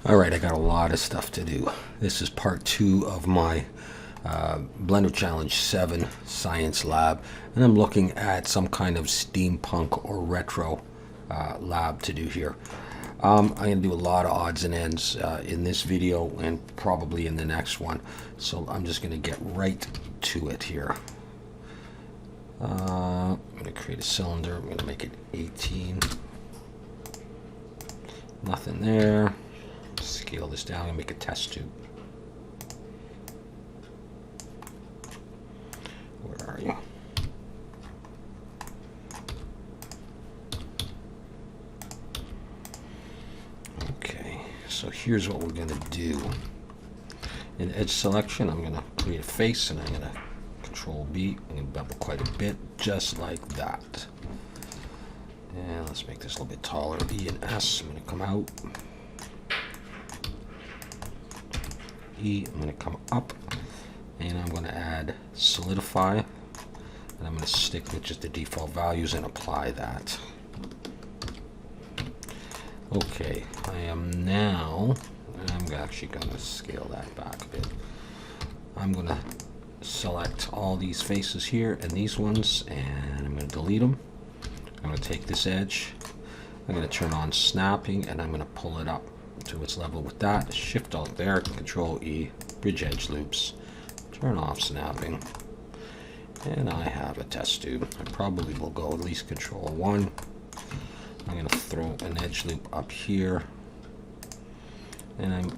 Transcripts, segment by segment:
Alright, I got a lot of stuff to do. This is part 2 of my Blender Challenge 7 Science Lab, and I'm looking at some kind of steampunk or retro lab to do here. I'm going to do a lot of odds and ends in this video and probably in the next one, so I'm just going to get right to it here. I'm going to create a cylinder. I'm going to make it 18. Nothing there. Scale this down and make a test tube. Where are you? Okay, so here's what we're going to do. In edge selection, I'm going to create a face, and I'm going to Control B. I'm going to bevel quite a bit, just like that. And let's make this a little bit taller. E and S. I'm going to come out. E, I'm going to come up, and I'm going to add solidify, and I'm going to stick with just the default values and apply that. Okay, I'm actually going to scale that back a bit. I'm going to select all these faces here and these ones, and I'm going to delete them. I'm going to take this edge, I'm going to turn on snapping, and I'm going to pull it up to its level with that. Shift Alt there, Control E, bridge edge loops, turn off snapping, and I have a test tube. I probably will go at least Control 1. I'm going to throw an edge loop up here, and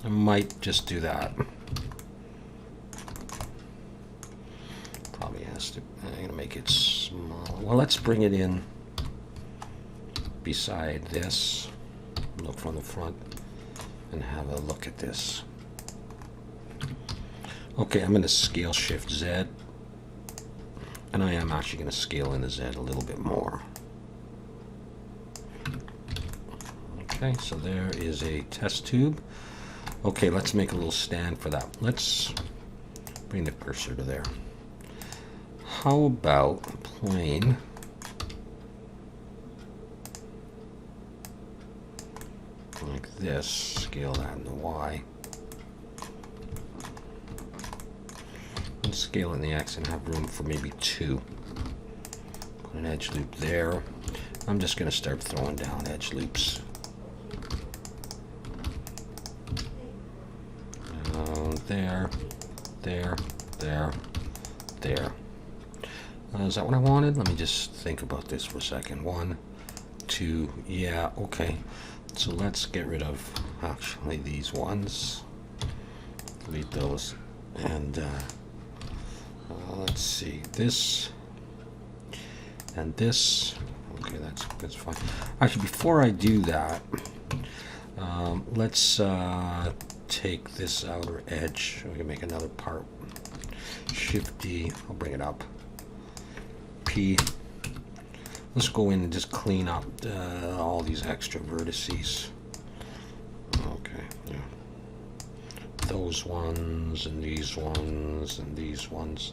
I might just do that. Probably has to. I'm going to make it small. Well, let's bring it in beside this. Look from the front and have a look at this. Okay, I'm going to scale Shift Z, and I am actually going to scale in the Z a little bit more. Okay, so there is a test tube. Okay, let's make a little stand for that. Let's bring the cursor to there. How about plane? Like this, scale that in the Y, and scale in the X, and have room for maybe 2. Put an edge loop there. I'm just going to start throwing down edge loops. There, there, there, there. Is that what I wanted? Let me just think about this for a second. 1, 2, yeah, okay. So let's get rid of actually these ones. Delete those. And let's see, this and this. Okay, that's fine. Actually, before I do that, let's take this outer edge. We can make another part. Shift D. I'll bring it up. P. Let's go in and just clean up all these extra vertices. Okay, yeah. Those ones, and these ones, and these ones.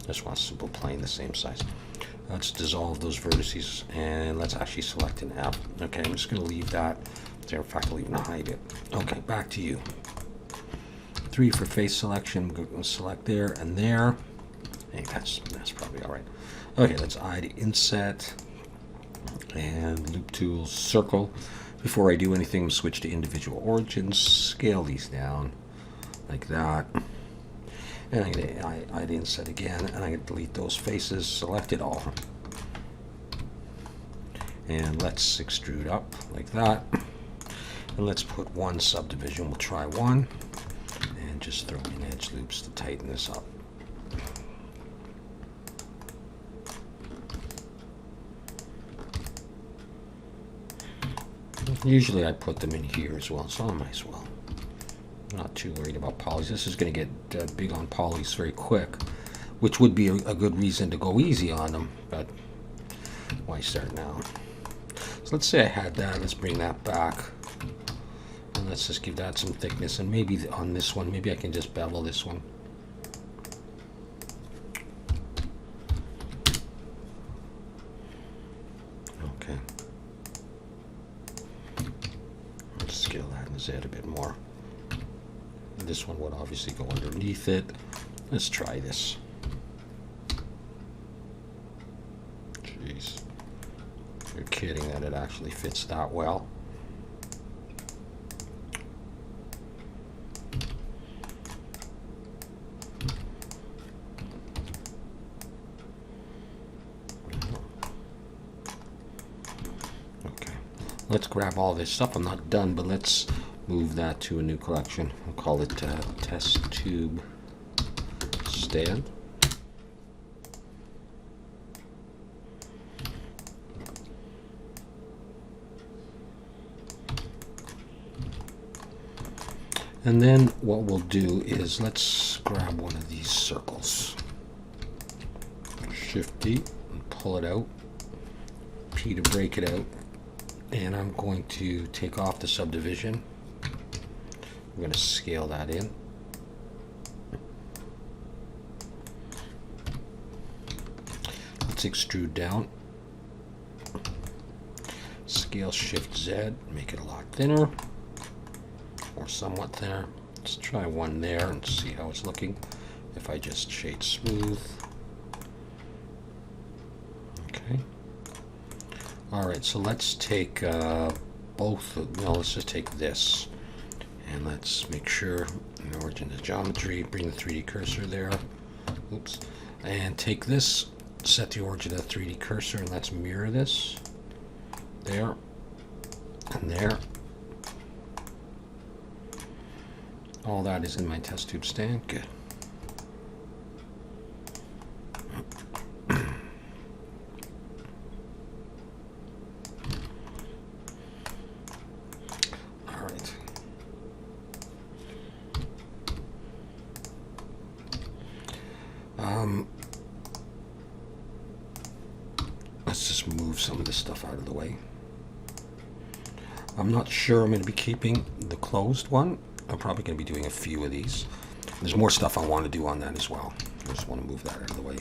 I just want a simple plane the same size. Let's dissolve those vertices, and let's actually select an F. Okay, I'm just going to leave that there. In fact, I'll even hide it. Okay, back to you. 3 for face selection. We're going to select there and there. I think that's probably all right. Okay, let's add inset. And loop tools, circle. Before I do anything, switch to individual origins, scale these down like that. And I'm going to add inset again, and I'm going to delete those faces, select it all. And let's extrude up like that. And let's put 1 subdivision. We'll try 1. And just throw in edge loops to tighten this up. Usually I put them in here as well, so I might as well. I'm not too worried about polys. This is going to get big on polys very quick, which would be a good reason to go easy on them, but why start now? So let's say I had that. Let's bring that back, and let's just give that some thickness, and maybe on this one, maybe I can just bevel this one. Okay. Let's scale that in Z a bit more. This one would obviously go underneath it. Let's try this. Jeez. You're kidding that it actually fits that well. Okay. Let's grab all this stuff. I'm not done, but let's move that to a new collection. I'll call it test tube stand. And then what we'll do is let's grab one of these circles. Shift D and pull it out. P to break it out. And I'm going to take off the subdivision. I'm going to scale that in. Let's extrude down. Scale Shift Z, make it a lot thinner. Or somewhat thinner. Let's try one there and see how it's looking. If I just shade smooth. Okay. Alright, so let's take both. No, let's just take this. And let's make sure in origin of geometry, bring the 3D cursor there. Oops. And take this, set the origin of the 3D cursor, and let's mirror this. There. And there. All that is in my test tube stand. Good. All right. Let's just move some of this stuff out of the way. I'm not sure I'm going to be keeping the closed one. I'm probably going to be doing a few of these. There's more stuff I want to do on that as well. I just want to move that out of the way.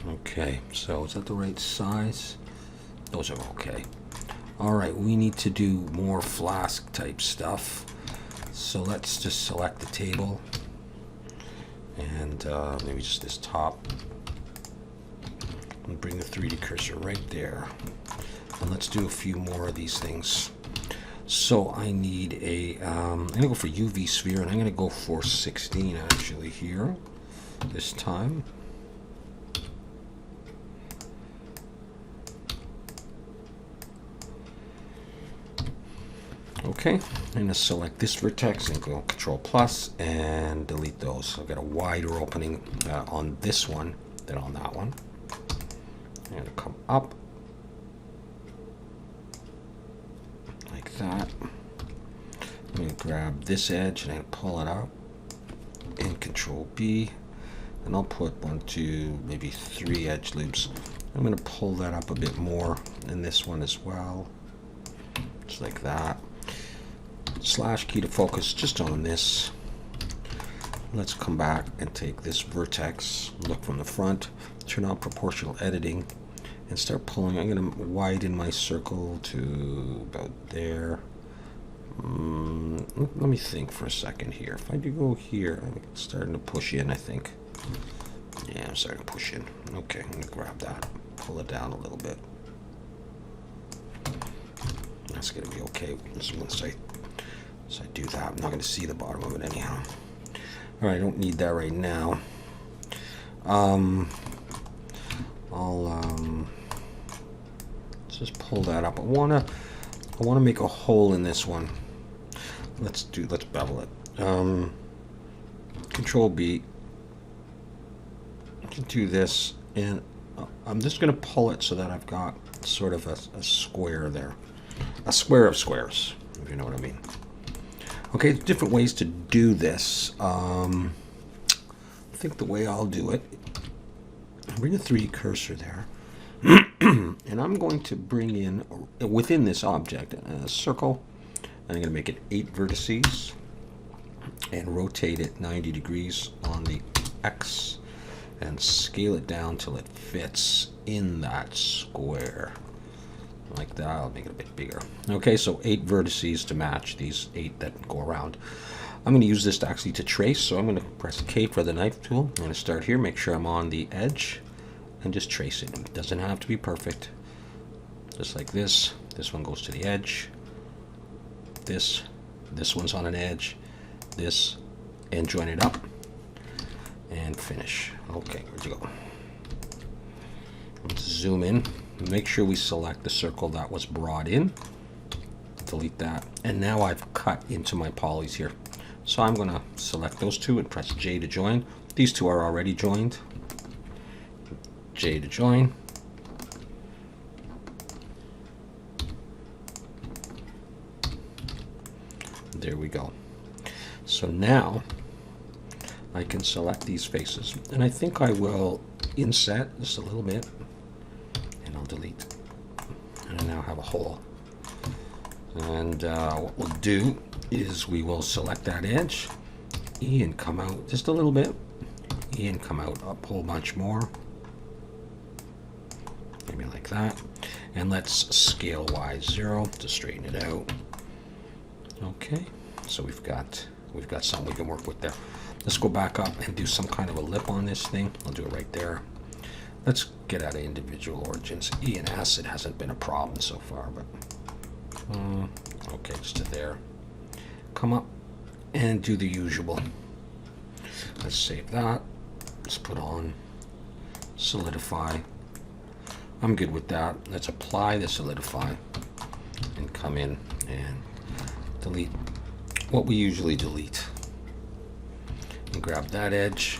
Okay, so is that the right size? Those are okay. All right, we need to do more flask type stuff. So let's just select the table and maybe just this top. And bring the 3D cursor right there. And let's do a few more of these things. So I need a, I'm going to go for UV sphere, and I'm going to go for 16 actually here, this time. Okay, I'm going to select this vertex and go Control plus and delete those. So I've got a wider opening on this one than on that one. I'm going to come up. Like that. I'm going to grab this edge and I pull it out and Control B, and I'll put 1, 2, maybe 3 edge loops. I'm going to pull that up a bit more in this one as well, just like that. Slash key to focus just on this. Let's come back and take this vertex, look from the front, turn on proportional editing, and start pulling. I'm going to widen my circle to about there. Let me think for a second here. If I do go here, I'm starting to push in, I think. Yeah, I'm starting to push in. Okay, I'm going to grab that, pull it down a little bit. That's going to be okay. Once I do that, I'm not going to see the bottom of it anyhow. All right, I don't need that right now. Let's just pull that up. I wanna make a hole in this one. Let's bevel it. Control B. I can do this, and I'm just gonna pull it so that I've got sort of a square there, a square of squares, if you know what I mean. Okay, different ways to do this. I think the way I'll do it, bring a 3D cursor there, and I'm going to bring in, within this object, a circle, and I'm going to make it 8 vertices, and rotate it 90 degrees on the X, and scale it down till it fits in that square. like that. I'll make it a bit bigger. Okay, so 8 vertices to match these 8 that go around. I'm going to use this actually to trace, so I'm going to press K for the knife tool. I'm going to start here, make sure I'm on the edge, and just trace it. It doesn't have to be perfect. Just like this. This one goes to the edge. This one's on an edge. This, and join it up. And finish. Okay, where'd you go? Let's zoom in. Make sure we select the circle that was brought in. Delete that. And now I've cut into my polys here. So I'm going to select those two and press J to join. These two are already joined. J to join. There we go. So now I can select these faces. And I think I will inset just a little bit. And I'll delete. And I now have a hole. And what we'll do is we will select that edge, E, and come out just a little bit, E, and come out a whole bunch more, maybe like that. And let's scale Y 0 to straighten it out. Okay, so we've got something we can work with there. Let's go back up and do some kind of a lip on this thing. I'll do it right there. Let's get out of individual origins. E and S, it hasn't been a problem so far, but okay, just to there. Come up and do the usual. Let's save that. Let's put on solidify. I'm good with that. Let's apply the solidify and come in and delete what we usually delete. And grab that edge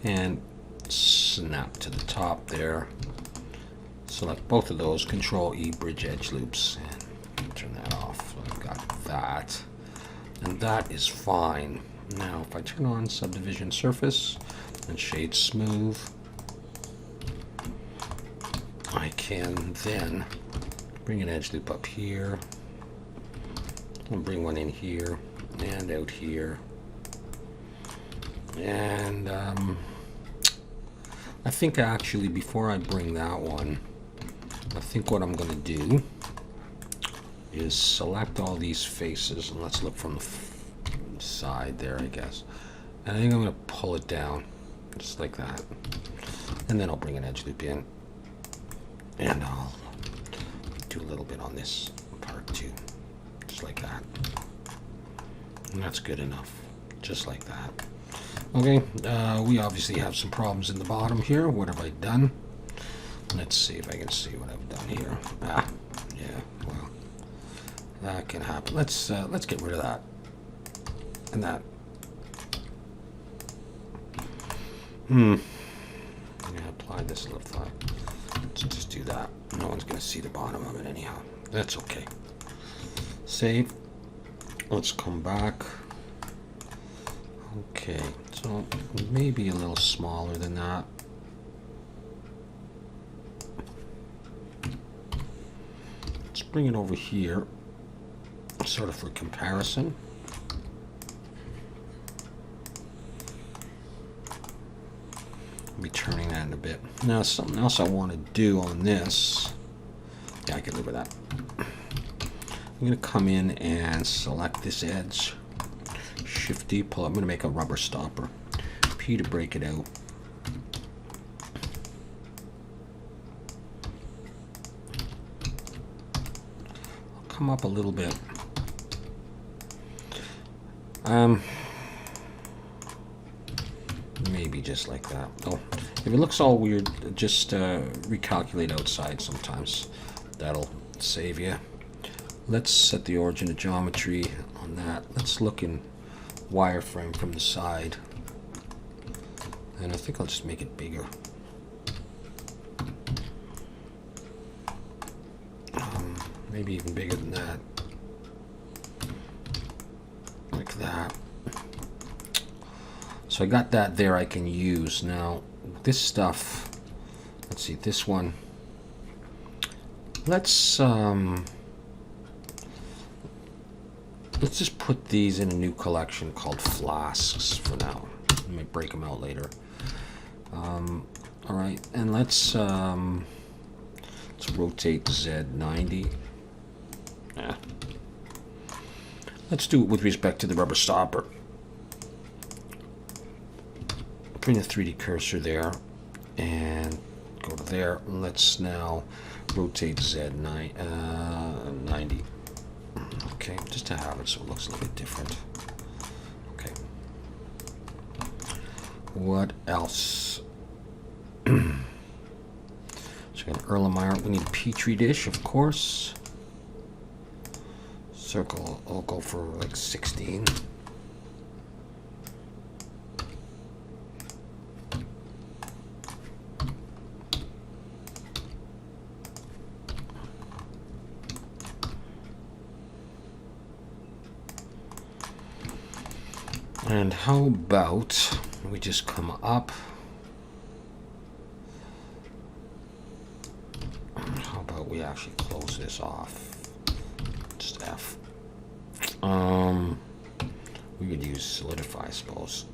and snap to the top there. Select both of those, Control E, bridge edge loops, and turn that off. So I've got that, and that is fine. Now if I turn on subdivision surface and shade smooth, I can then bring an edge loop up here, and bring one in here, and out here, and I think actually before I bring that one, I think what I'm going to do is select all these faces, and let's look from the side there, I guess. And I think I'm going to pull it down just like that, and then I'll bring an edge loop in, and I'll do a little bit on this part too, just like that. And that's good enough, just like that. Okay, we obviously have some problems in the bottom here. What have I done? Let's see if I can see what I've done here. Yeah, well, that can happen. Let's get rid of that and that. I'm gonna apply this a little flat. Let's just do that. No one's gonna see the bottom of it anyhow. That's okay. Save. Let's come back. Okay, so maybe a little smaller than that. Let's bring it over here, sort of for comparison. I'll be turning that in a bit. Now, something else I want to do on this. Yeah, I can live with that. I'm going to come in and select this edge. Shift D, pull. I'm going to make a rubber stopper. P to break it out. I'll come up a little bit. Maybe just like that. Oh, if it looks all weird, just recalculate outside sometimes. That'll save you. Let's set the origin of geometry on that. Let's look in wireframe from the side, and I think I'll just make it bigger. Maybe even bigger than that, like that. So I got that there I can use. Now this stuff, let's see, this one, let's just put these in a new collection called flasks for now. I might break them out later. All right, and let's Let's rotate Z90. Yeah. Let's do it with respect to the rubber stopper. Bring the 3D cursor there and go to there. Let's now rotate Z90. Okay, just to have it so it looks a little bit different. Okay. What else? So we got an Erlenmeyer. We need a Petri dish, of course. Circle, I'll go for like 16. And how about we just come up? How about we actually close this off? Just F. We could use solidify, I suppose.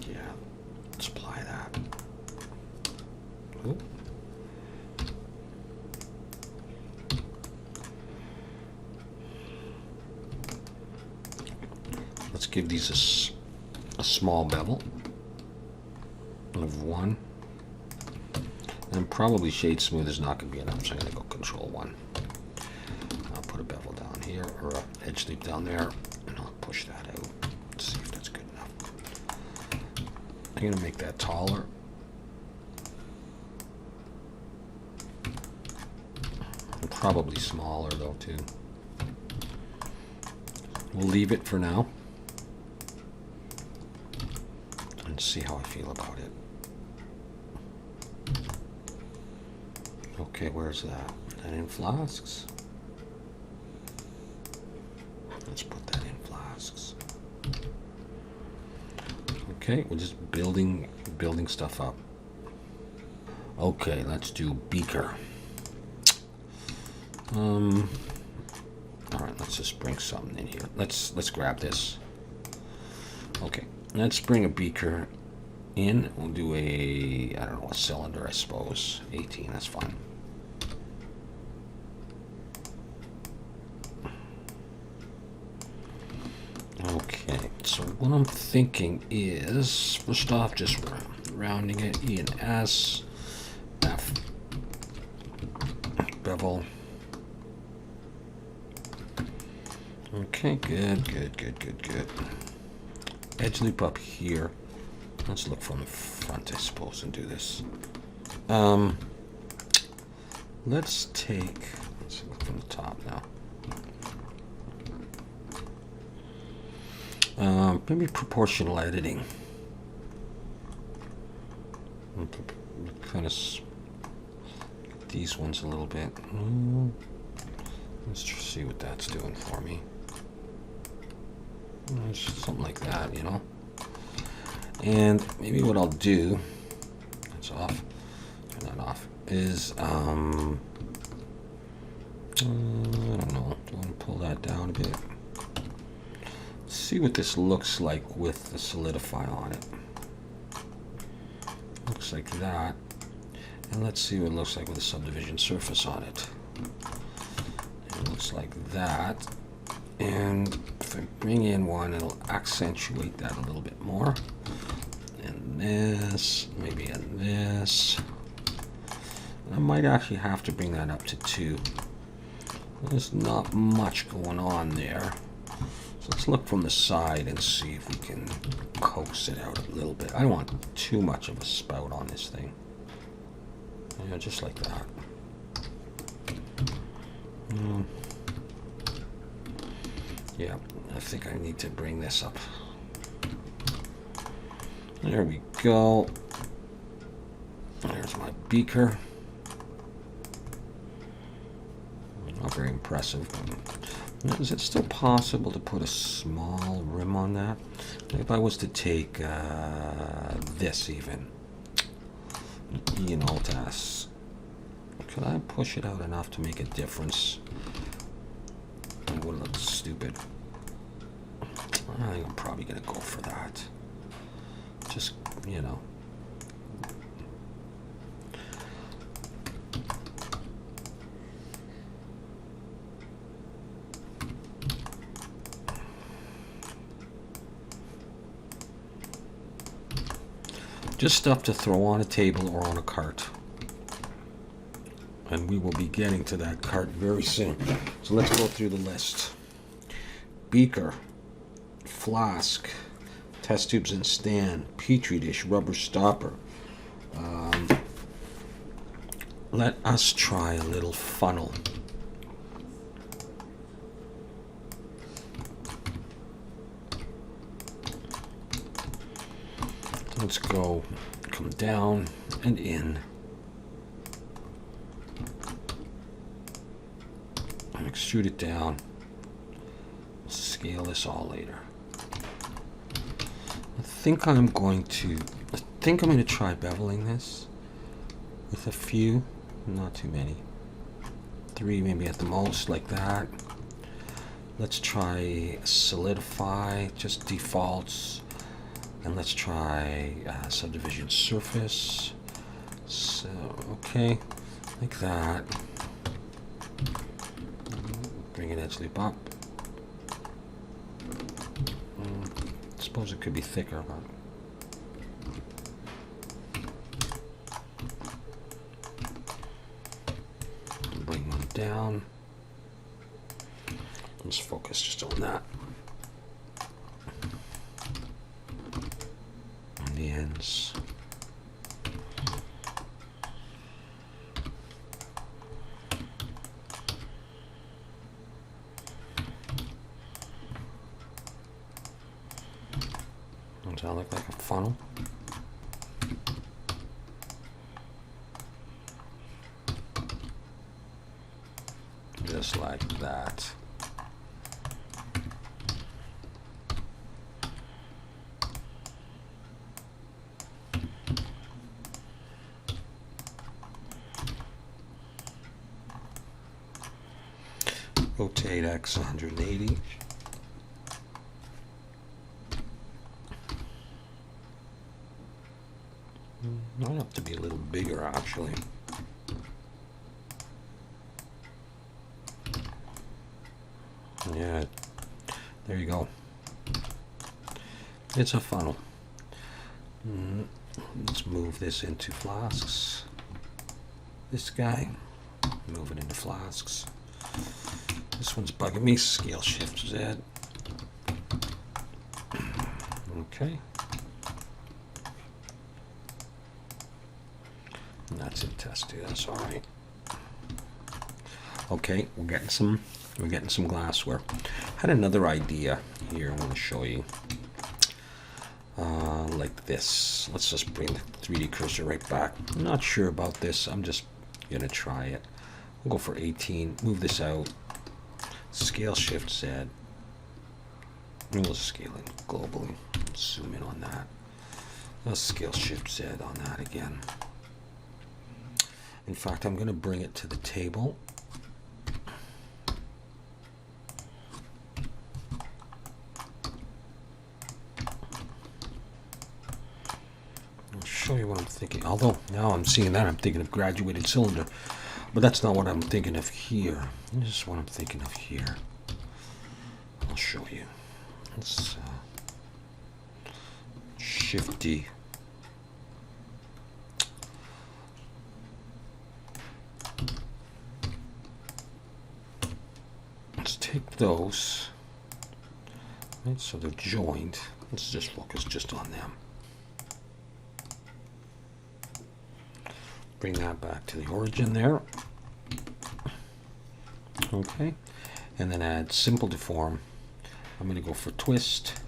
Yeah, let's apply that. Ooh. Let's give these a small bevel of 1. And probably shade smooth is not going to be enough, so I'm going to go control 1. I'll put a bevel down here, or an edge loop down there, and I'll push that out. Let's see if that's good enough. I'm going to make that taller. And probably smaller though too. We'll leave it for now. And see how I feel about it. Okay, where's that? That in flasks? Let's put that in flasks. Okay, we're just building stuff up. Okay, let's do beaker. All right, let's just bring something in here. Let's grab this. Okay, let's bring a beaker in. We'll do a, I don't know, a cylinder, I suppose. 18, that's fine. Okay, so what I'm thinking is, first off, just rounding it, E and S, F, bevel. Okay, good. Edge loop up here. Let's look from the front, I suppose, and do this. Let's look from the top now. Maybe proportional editing. Kind of these ones a little bit. Let's just see what that's doing for me. Something like that, you know. And maybe what I'll do, that's off, turn that off, is, I don't know, do I want to pull that down a bit? See what this looks like with the solidify on it. Looks like that. And let's see what it looks like with a subdivision surface on it. It looks like that. And if I bring in one, it'll accentuate that a little bit more. And this, maybe in this. I might actually have to bring that up to 2. There's not much going on there. So let's look from the side and see if we can coax it out a little bit. I don't want too much of a spout on this thing. Yeah, just like that. Yeah, I think I need to bring this up. There we go. There's my beaker. Not very impressive. Is it still possible to put a small rim on that? If I was to take this even, test. Could I push it out enough to make a difference? It would look stupid. I think I'm probably going to go for that. just, you know. Just stuff to throw on a table or on a cart. And we will be getting to that cart very soon. So let's go through the list. Beaker, flask, test tubes and stand, petri dish, rubber stopper. Let us try a little funnel. Let's go, come down and in. And extrude it down. Scale this all later. I think I'm going to try beveling this with a few, not too many. 3 maybe at the most, like that. Let's try solidify, just defaults. And let's try subdivision surface. So, okay, like that. Bring an edge loop up. I suppose it could be thicker, but bring one down. Let's focus just on that. On the ends. Does that look like a funnel? Just like that. Rotate X 180. Might have to be a little bigger, actually. Yeah, there you go. It's a funnel. Let's move this into flasks. This guy, move it into flasks. This one's bugging me. Scale Shift Z. Okay. And that's it, test two. That's all right. Okay, we're getting some glassware. Had another idea here I want to show you. Like this. Let's just bring the 3D cursor right back. I'm not sure about this. I'm just gonna try it. We'll go for 18. Move this out. Scale Shift Z. And we'll scale it globally. Zoom in on that. Let's Scale Shift Z on that again. In fact, I'm going to bring it to the table. I'll show you what I'm thinking. Although now I'm seeing that, I'm thinking of graduated cylinder. But that's not what I'm thinking of here. This is what I'm thinking of here. I'll show you. Let's Shift D. Let's take those. Right, so they're joined. Let's just focus just on them. Bring that back to the origin there. Okay, and then add simple deform. I'm going to go for twist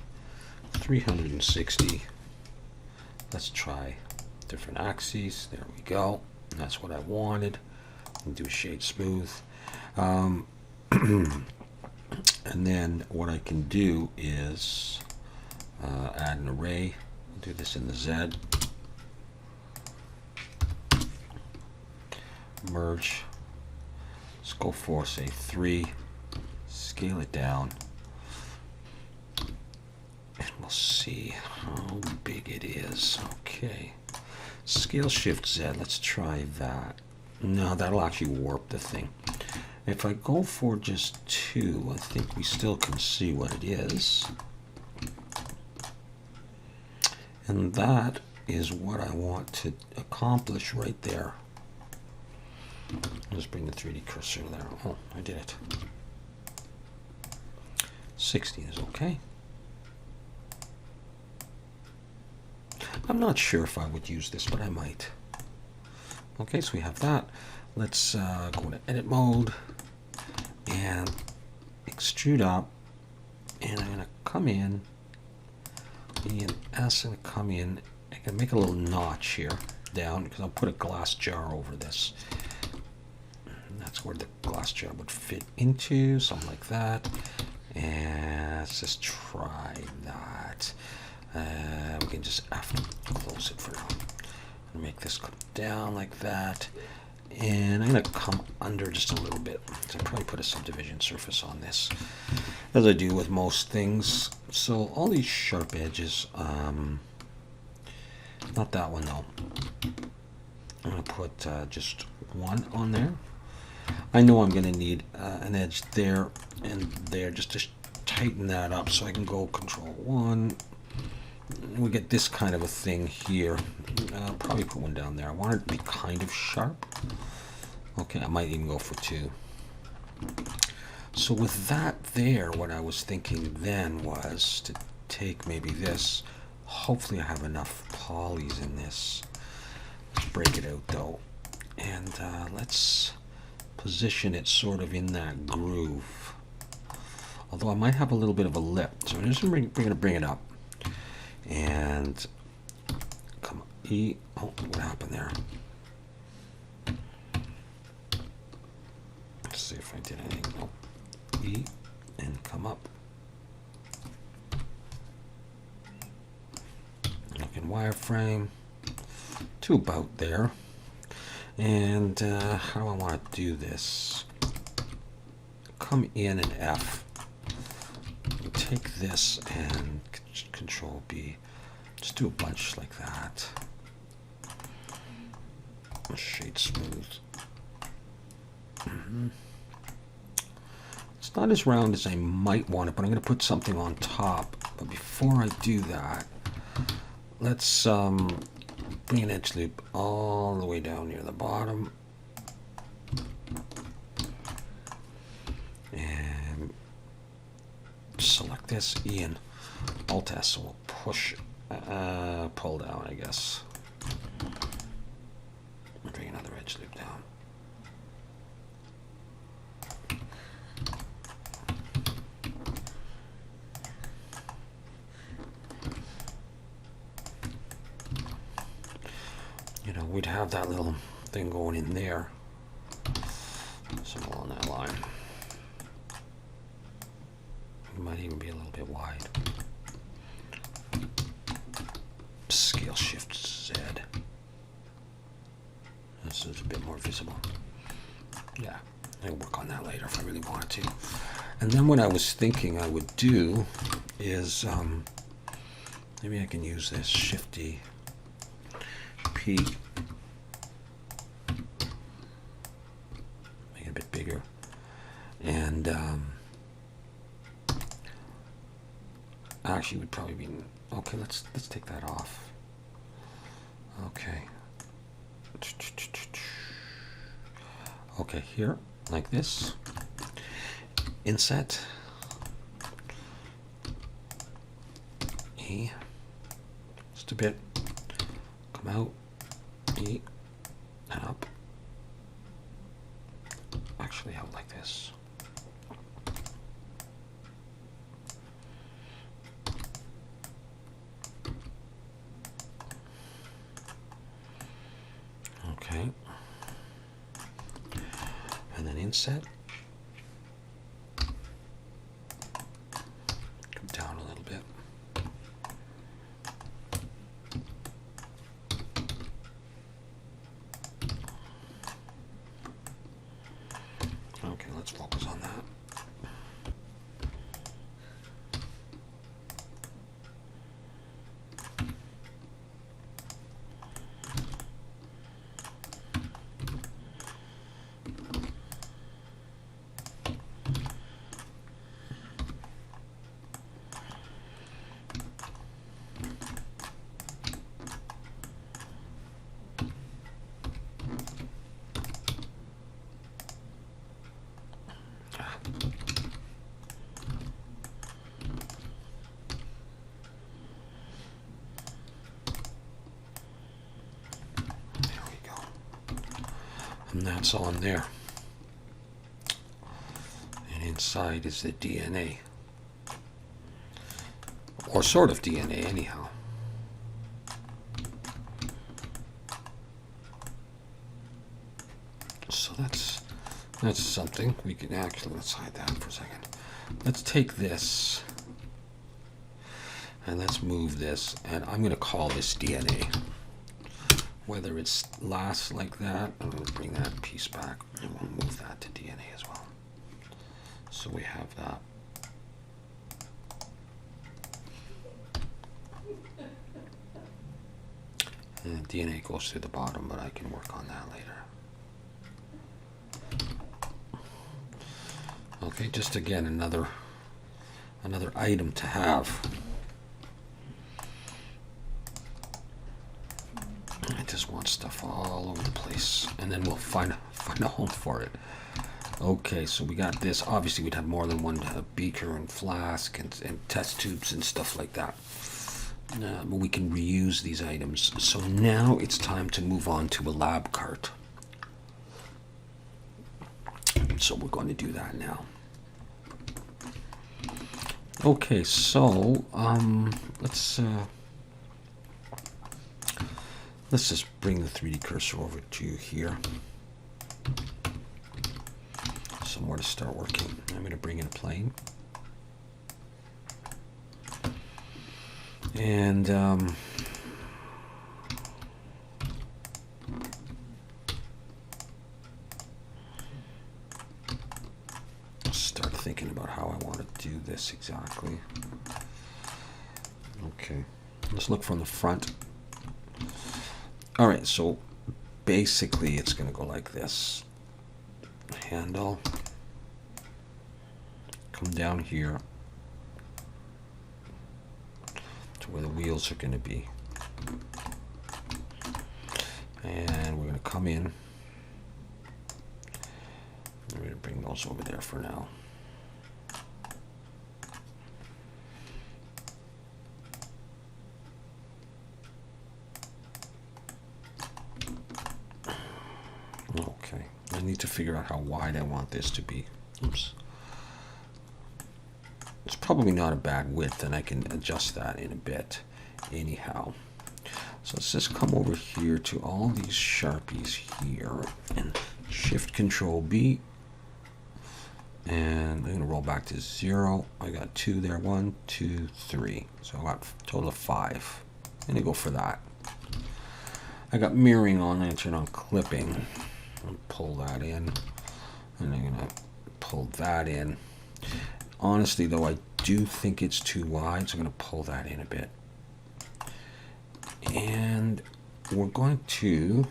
360. Let's try different axes. There we go. And that's what I wanted. And do a shade smooth. And then what I can do is add an array. I'll do this in the Z. Merge. Let's go for, say, 3. Scale it down. And we'll see how big it is. is. Okay. Scale Shift Z. Let's try that. No, that'll actually warp the thing. If I go for just 2, I think we still can see what it is. And that is what I want to accomplish right there. Let's bring the 3D cursor there. Oh, I did it. 60 is okay. I'm not sure if I would use this, but I might. Okay, so we have that. Let's go to edit mode and extrude up. And I'm going to come in. And S and come in. I can make a little notch here down because I'll put a glass jar over this. And that's where the glass jar would fit into, something like that. And let's just try that. We can just have to close it for now. And make this come down like that. And I'm going to come under just a little bit. So I'll probably put a subdivision surface on this, as I do with most things. So all these sharp edges, not that one though. I'm going to put just one on there. I know I'm going to need an edge there and there just to tighten that up, so I can go Control 1. We get this kind of a thing here. I'll probably put one down there. I want it to be kind of sharp. Okay, I might even go for 2. So with that there, what I was thinking then was to take maybe this. Hopefully I have enough polys in this. Let's break it out though. And let's position it sort of in that groove. Although I might have a little bit of a lip. So I'm just going to bring it up. And come on, E. Oh, what happened there? Let's see if I did anything. Nope. E and come up. Look in wireframe to about there. And how do I want to do this? Come in and F. Take this and Control B. Just do a bunch like that. Shade smooth. It's not as round as I might want it, but I'm going to put something on top. But before I do that, let's bring an edge loop all the way down near the bottom. And select this, E and Alt S, so we'll push, pull down, I guess. Bring another edge loop down. You know, we'd have that little thing going in there. So along that line. It might even be a little bit wide. Scale Shift Z. This is a bit more visible. Yeah, I'll work on that later if I really wanted to. And then what I was thinking I would do is maybe I can use this Shift D, P, make it a bit bigger, and actually would probably be okay. Let's take that off. Okay. Okay, here, like this. Inset. E. Just a bit. Come out. E. And up. Actually out like this. Okay. And then inset. Come down a little bit. Okay, let's focus on that. And that's on there. And inside is the DNA. Or sort of DNA, anyhow. So that's something. We can actually, let's hide that for a second. Let's take this and let's move this, and I'm going to call this DNA. Whether it's lasts like that, I'm going to bring that piece back and we'll move that to DNA as well. So we have that. And DNA goes to the bottom, but I can work on that later. Okay, just again another item to have. I just want stuff all over the place, and then we'll find a home for it. Okay, so we got this. Obviously, we'd have more than one beaker and flask and test tubes and stuff like that. But we can reuse these items. So now it's time to move on to a lab cart. So we're going to do that now. Okay, so let's just bring the 3D cursor over to here. Somewhere to start working. I'm going to bring in a plane. And start thinking about how I want to do this exactly. Okay, let's look from the front. All right, so basically it's going to go like this. Handle, come down here to where the wheels are going to be, and we're going to come in. We're going to bring those over there for now. Okay, I need to figure out how wide I want this to be. Oops. It's probably not a bad width, and I can adjust that in a bit anyhow. So let's just come over here to all these Sharpies here and Shift Control B, and I'm going to roll back to 0. I got 2 there, 1, 2, 3. So I got a total of 5. I'm going to go for that. I got mirroring on, and turn on clipping. I'll pull that in, and I'm going to pull that in. Honestly, though, I do think it's too wide, so I'm going to pull that in a bit. And we're going to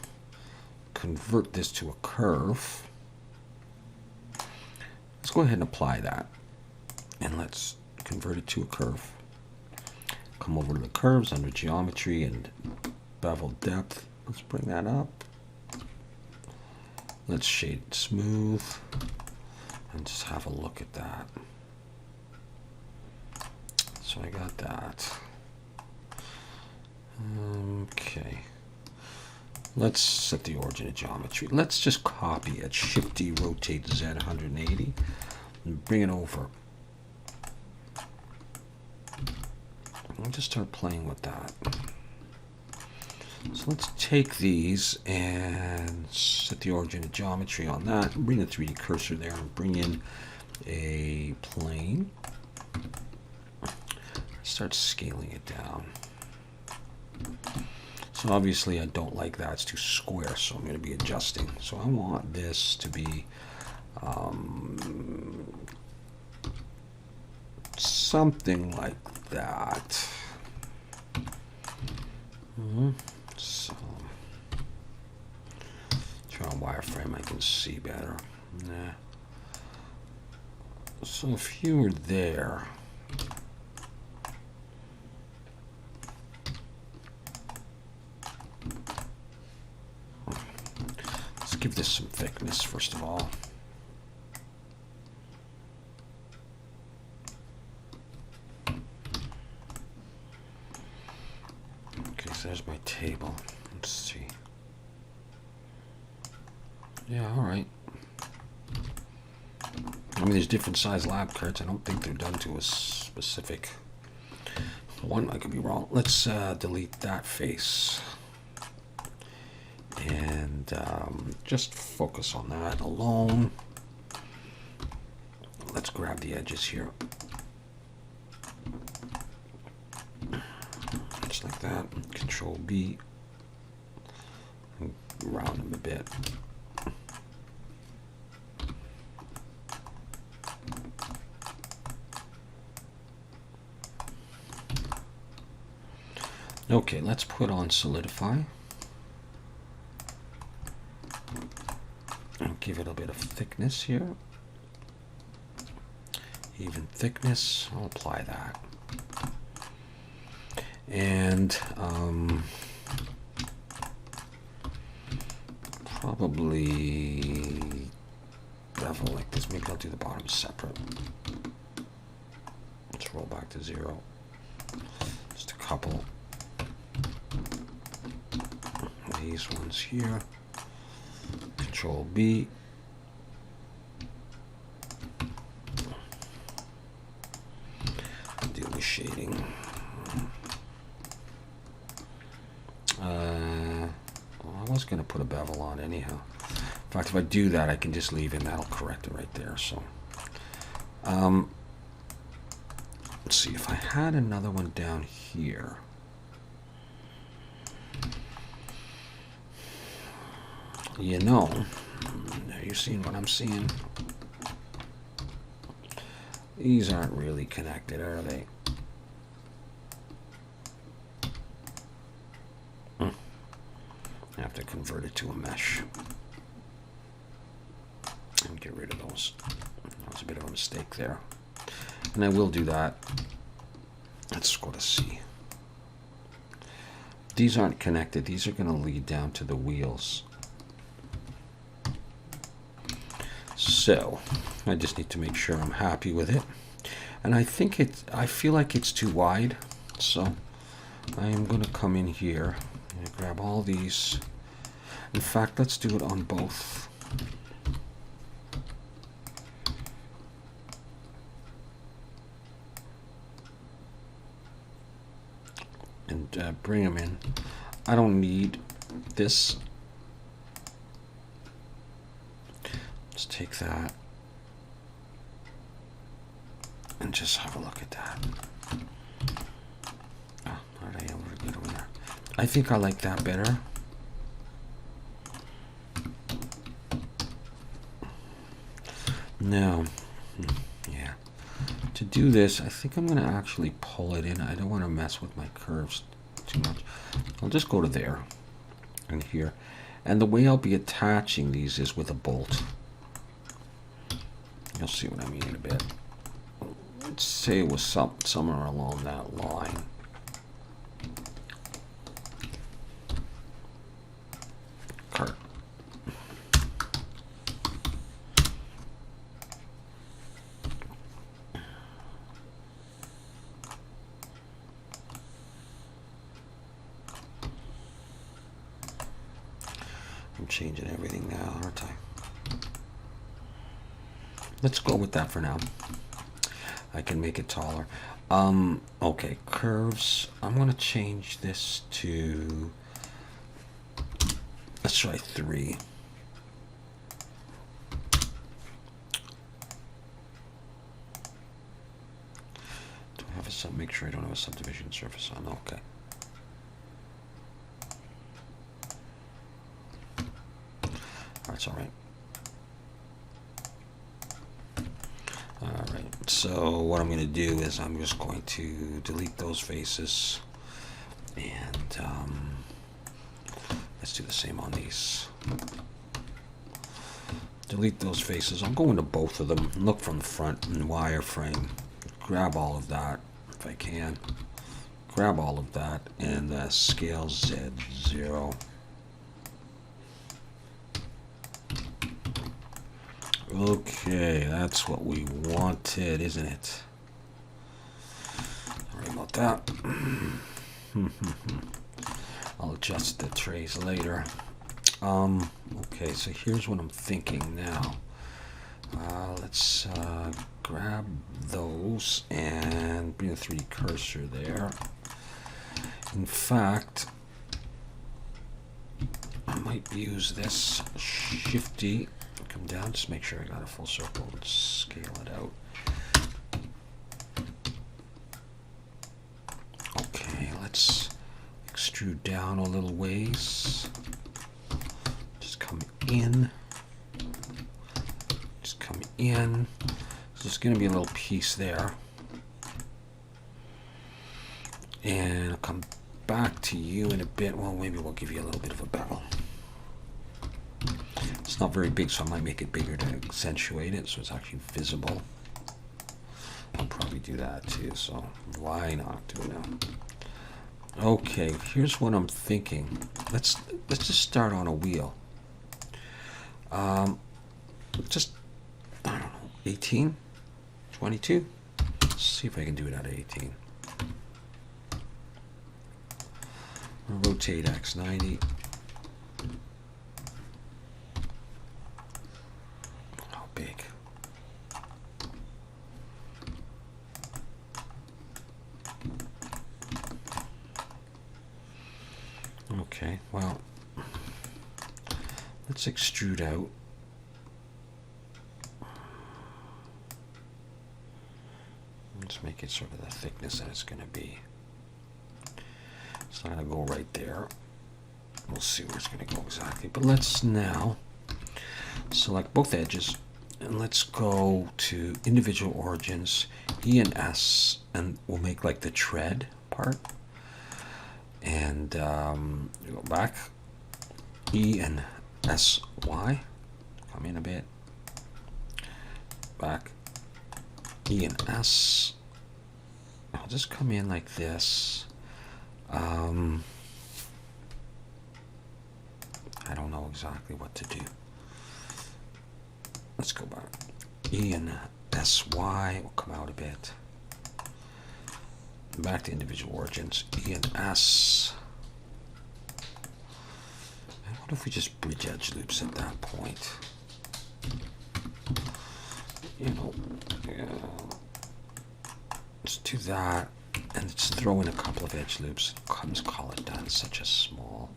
convert this to a curve. Let's go ahead and apply that. And let's convert it to a curve. Come over to the curves under geometry and bevel depth. Let's bring that up. Let's shade it smooth and just have a look at that. So I got that. Okay. Let's set the origin of geometry. Let's just copy it. Shift D, rotate Z 180, and bring it over. I'll just start playing with that. So let's take these and set the origin of geometry on that. Bring the 3D cursor there and bring in a plane. Start scaling it down. So obviously I don't like that. It's too square, so I'm going to be adjusting. So I want this to be something like that. So turn on wireframe, I can see better. Nah. So if you were there, let's give this some thickness first of all. Okay, so there's my table. Let's see. Yeah, all right. I mean, there's different size lab carts. I don't think they're done to a specific one. I could be wrong. Let's delete that face. And just focus on that alone. Let's grab the edges here. Just like that. Control B. Round them a bit. Okay, let's put on solidify. And give it a bit of thickness here. Even thickness, I'll apply that. And probably bevel like this. Maybe I'll do the bottom separate. Let's roll back to 0. Just a couple. These ones here. Control B. Deal with shading. I was going to put a bevel on anyhow. In fact, if I do that, I can just leave it and that'll correct it right there. So, let's see if I had another one down here. You know, you're seeing what I'm seeing. These aren't really connected, are they? I have to convert it to a mesh and get rid of those. That was a bit of a mistake there. And I will do that. Let's go to C. These aren't connected. These are going to lead down to the wheels. So I just need to make sure I'm happy with it. And I think I feel like it's too wide. So I am going to come in here and grab all these. In fact, let's do it on both. And bring them in. I don't need this. Let's take that and just have a look at that. Oh, how did I ever get over there? I think I like that better. Now, yeah. To do this, I think I'm going to actually pull it in. I don't want to mess with my curves too much. I'll just go to there and here. And the way I'll be attaching these is with a bolt. You'll see what I mean in a bit. Let's say it was somewhere along that line. Cart. I'm changing everything now, aren't I? Let's go with that for now. I can make it taller. Okay, curves. I'm going to change this to, let's try 3. Do I have a make sure I don't have a subdivision surface on? Okay. That's all right. All right, so what I'm going to do is I'm just going to delete those faces, and let's do the same on these. Delete those faces. I'll go into both of them, look from the front and wireframe, grab all of that if I can, grab all of that, and scale Z0. Okay, that's what we wanted, isn't it? Sorry about that. I'll adjust the trays later. Okay, so here's what I'm thinking now. Let's grab those and bring the 3D cursor there. In fact, I might use this Shift-D, come down, just make sure I got a full circle and scale it out. Okay, let's extrude down a little ways. Just come in. Just come in. So there's going to be a little piece there. And I'll come back to you in a bit. Well, maybe we'll give you a little bit of a bevel. It's not very big, so I might make it bigger to accentuate it so it's actually visible. I'll probably do that too, so why not do it now? Okay, here's what I'm thinking. Let's just start on a wheel. Just, I don't know, 18? 22? Let's see if I can do it out of 18. Rotate X 90. How big? Okay, well, let's extrude out. Let's make it sort of the thickness that it's going to be. It's not going to go right there. We'll see where it's going to go exactly. But let's now select both edges and let's go to individual origins, E and S, and we'll make like the tread part. And go back, E and S, Y, come in a bit, back, E and S. I'll just come in like this. I don't know exactly what to do. Let's go back. E and SY will come out a bit. Back to individual origins. E and S. And what if we just bridge edge loops at that point? You know, let's do that. And let's throw in a couple of edge loops. Let's call it done. Such a small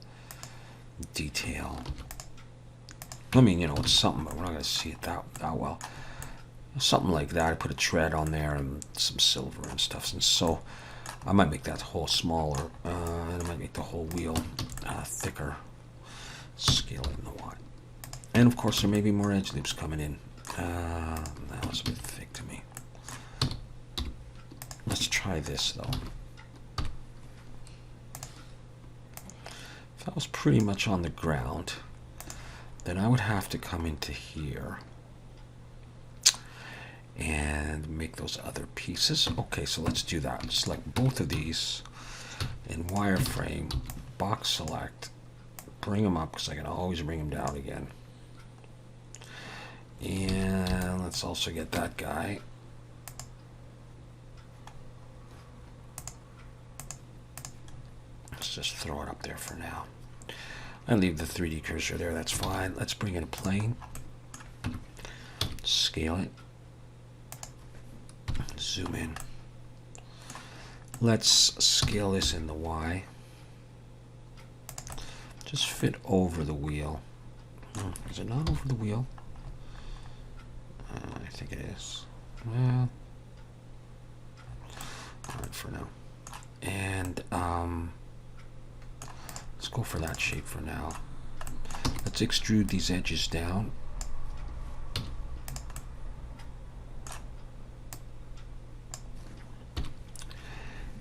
detail. I mean, you know, it's something, but we're not going to see it that well. Something like that. I put a tread on there and some silver and stuff. And so I might make that hole smaller. And I might make the whole wheel thicker. Scale it in the Y. And of course, there may be more edge loops coming in. That was a bit thick to me. Let's try this though. If that was pretty much on the ground, then I would have to come into here and make those other pieces. Okay, so let's do that. Select both of these in wireframe, box select, bring them up because I can always bring them down again. And let's also get that guy. Let's just throw it up there for now. I leave the 3D cursor there, that's fine. Let's bring in a plane. Scale it. Zoom in. Let's scale this in the Y. Just fit over the wheel. Oh, is it not over the wheel? I think it is. Well, alright for now. And let's go for that shape for now. Let's extrude these edges down.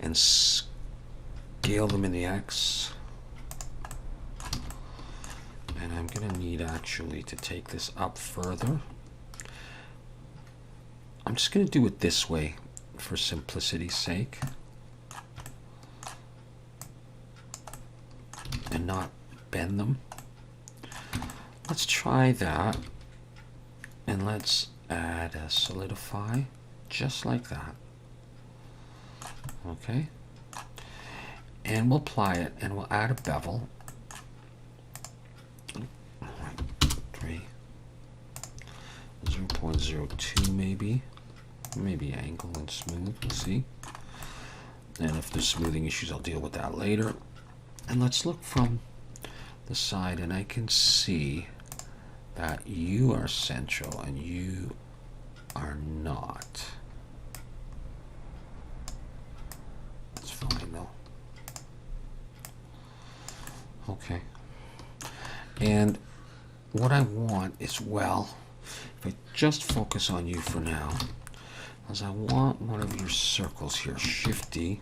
And scale them in the X. And I'm going to need actually to take this up further. I'm just going to do it this way for simplicity's sake. And not bend them. Let's try that. And let's add a solidify just like that. Okay. And we'll apply it and we'll add a bevel. 0.02 maybe. Maybe angle and smooth, we'll see. And if there's smoothing issues, I'll deal with that later. And let's look from the side, and I can see that you are central and you are not. That's fine though. Okay. And what I want is, well, if I just focus on you for now, is I want one of your circles here, Shift-D,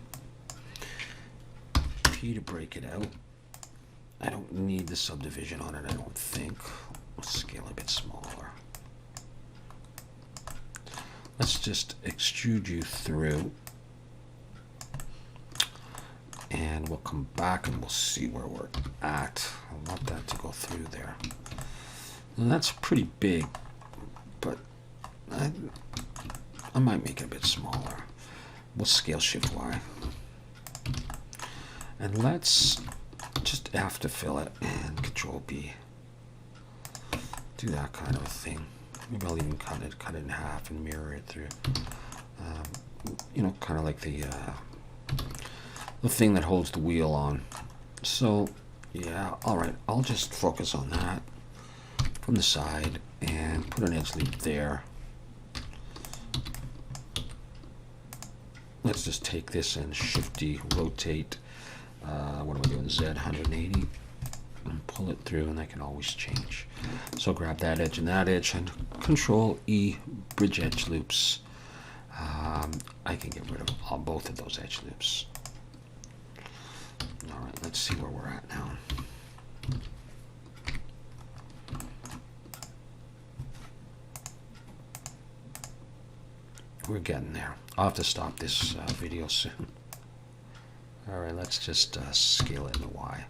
P to break it out. I don't need the subdivision on it, I don't think. Let's scale a bit smaller. Let's just extrude you through, and we'll come back and we'll see where we're at. I want that to go through there. And that's pretty big, but I might make it a bit smaller. We'll scale Shift Y. And let's just afterfill it and Control B. Do that kind of a thing. Maybe I'll even cut it in half and mirror it through. You know, kind of like the thing that holds the wheel on. So, yeah, all right. I'll just focus on that from the side and put an edge loop there. Let's just take this and Shift-D, rotate. What am I doing? Z 180. And pull it through, and I can always change. So grab that edge and Control E, bridge edge loops. I can get rid of both of those edge loops. All right, let's see where we're at now. We're getting there. I'll have to stop this video soon. All right, let's just scale it in the Y.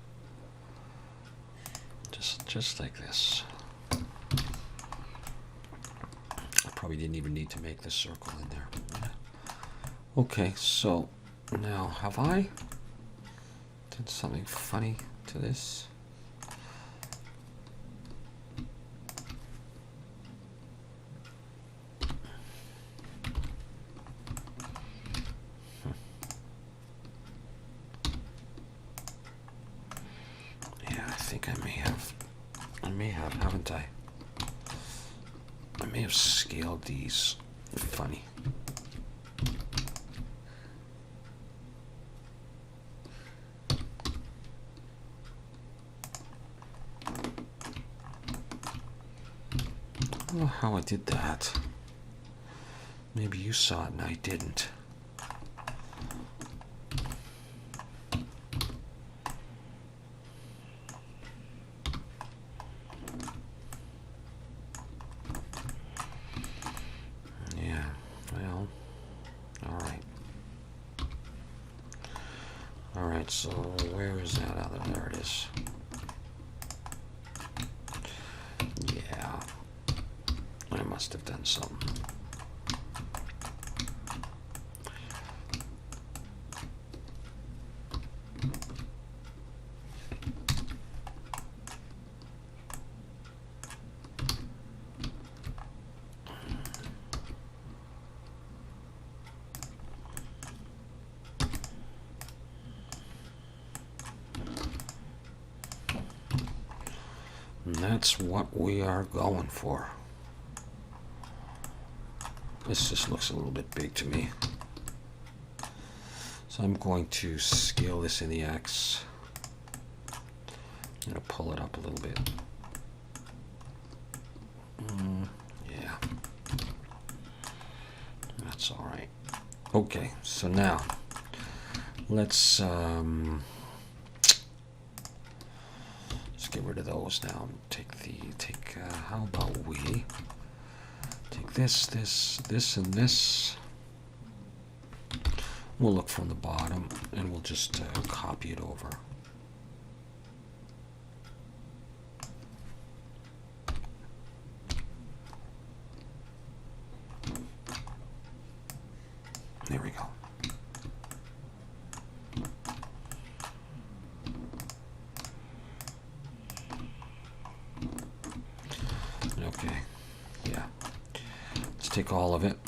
Just like this. I probably didn't even need to make the circle in there. Okay, so now have I done something funny to this? Yeah, I think I may have, haven't I? I may have scaled these funny. I don't know how I did that. Maybe you saw it and I didn't. Yeah, well, all right. All right, so where is that other? There it is. Yeah, I must have done something. And that's what we are going for. This just looks a little bit big to me. So I'm going to scale this in the X. I'm going to pull it up a little bit. Yeah. That's all right. Okay, so now let's get rid of those now. How about we take this, and this. We'll look from the bottom and we'll just copy it over. There we go. Okay, yeah, take all of it.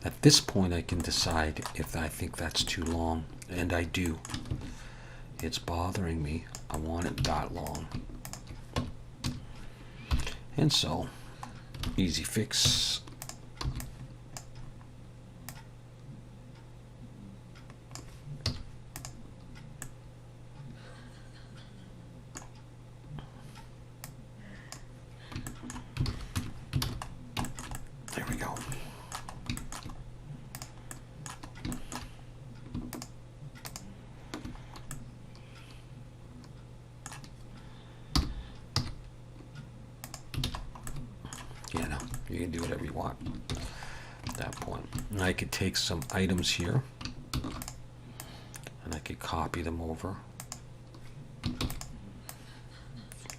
At this point, I can decide if I think that's too long, and I do. It's bothering me. I want it that long. And so, easy fix. There we go. Yeah, no, you can do whatever you want at that point. And I could take some items here and I could copy them over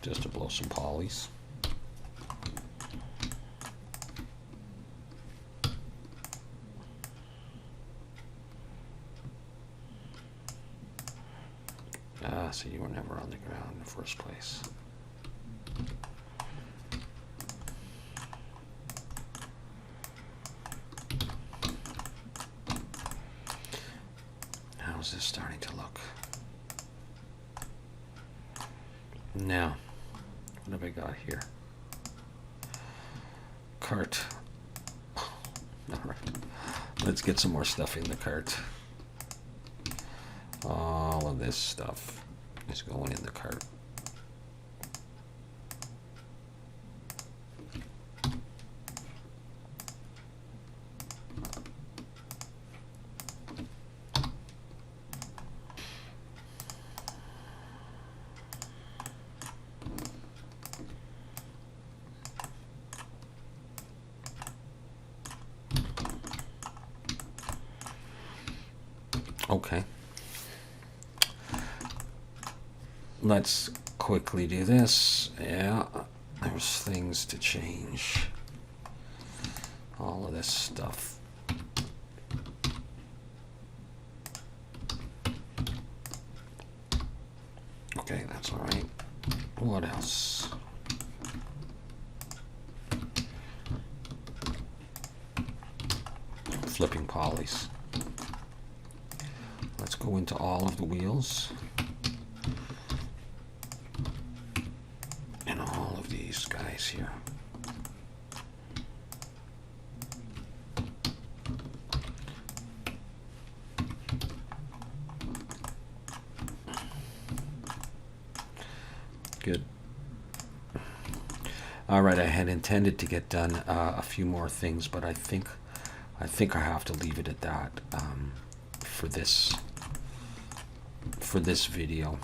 just to blow some polys. So you were never on the ground in the first place. How's this starting to look? Now, what have I got here? Cart. All right. Let's get some more stuff in the cart. All of this stuff is going in the cart. Okay. Let's quickly do this. Yeah, there's things to change. All of this stuff. Okay, that's all right. What else? Flipping polys. Let's go into all of the wheels. And all of these guys here. Good. All right, I had intended to get done a few more things, but I think I have to leave it at that for this video.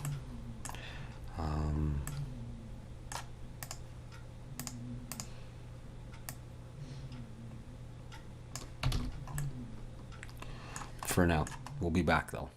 For now, we'll be back though.